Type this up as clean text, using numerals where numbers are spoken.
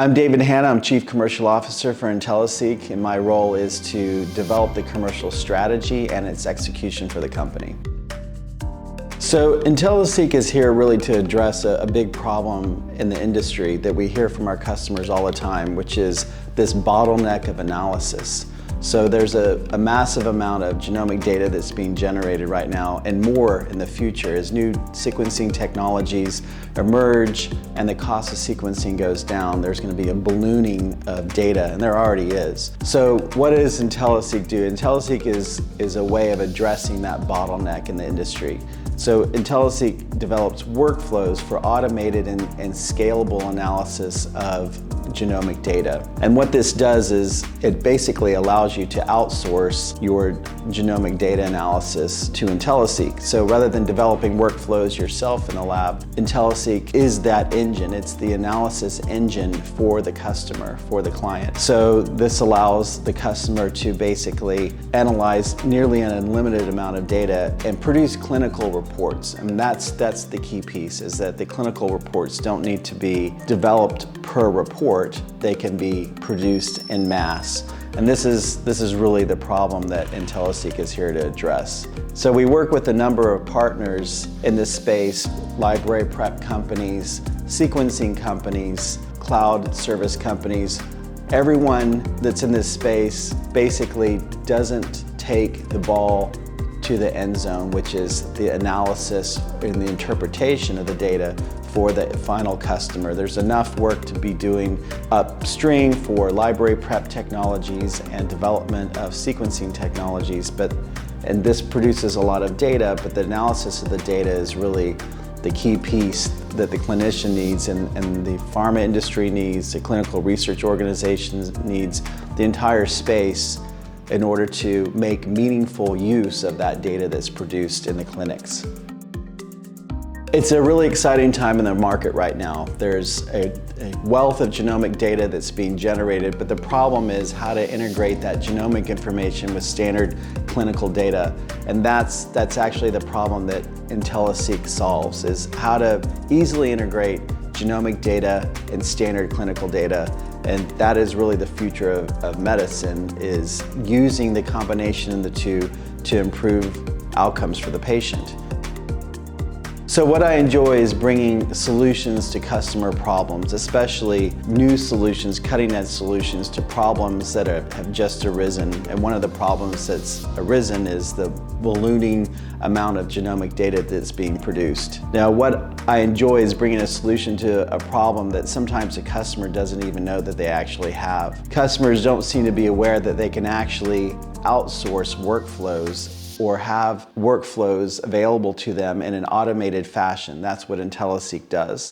I'm David Hanna, I'm Chief Commercial Officer for Intelliseq, and my role is to develop the commercial strategy and its execution for the company. So Intelliseq is here really to address a big problem in the industry that we hear from our customers all the time, which is this bottleneck of analysis. So there's a massive amount of genomic data that's being generated right now, and more in the future as new sequencing technologies emerge and the cost of sequencing goes down. There's going to be a ballooning of data, and there already is. So what does Intelliseq do? Intelliseq is a way of addressing that bottleneck in the industry. So Intelliseq develops workflows for automated and scalable analysis of genomic data. And what this does is it basically allows you to outsource your genomic data analysis to Intelliseq. So rather than developing workflows yourself in the lab, Intelliseq is that engine. It's the analysis engine for the customer, for the client. So this allows the customer to basically analyze nearly an unlimited amount of data and produce clinical reports. And that's the key piece, is that the clinical reports don't need to be developed per report. They can be produced en masse. And this is really the problem that Intelliseq is here to address. So we work with a number of partners in this space: library prep companies, sequencing companies, cloud service companies. Everyone that's in this space basically doesn't take the ball to the end zone, which is the analysis and the interpretation of the data for the final customer. There's enough work to be doing upstream for library prep technologies and development of sequencing technologies, and this produces a lot of data, but the analysis of the data is really the key piece that the clinician needs and the pharma industry needs, the clinical research organizations needs, the entire space, in order to make meaningful use of that data that's produced in the clinics. It's a really exciting time in the market right now. There's a wealth of genomic data that's being generated, but the problem is how to integrate that genomic information with standard clinical data. And that's actually the problem that Intelliseq solves, is how to easily integrate genomic data and standard clinical data. And that is really the future of medicine, is using the combination of the two to improve outcomes for the patient. So what I enjoy is bringing solutions to customer problems, especially new solutions, cutting-edge solutions to problems that have just arisen. And one of the problems that's arisen is the ballooning amount of genomic data that's being produced. Now, what I enjoy is bringing a solution to a problem that sometimes a customer doesn't even know that they actually have. Customers don't seem to be aware that they can actually outsource workflows or have workflows available to them in an automated fashion. That's what Intelliseq does.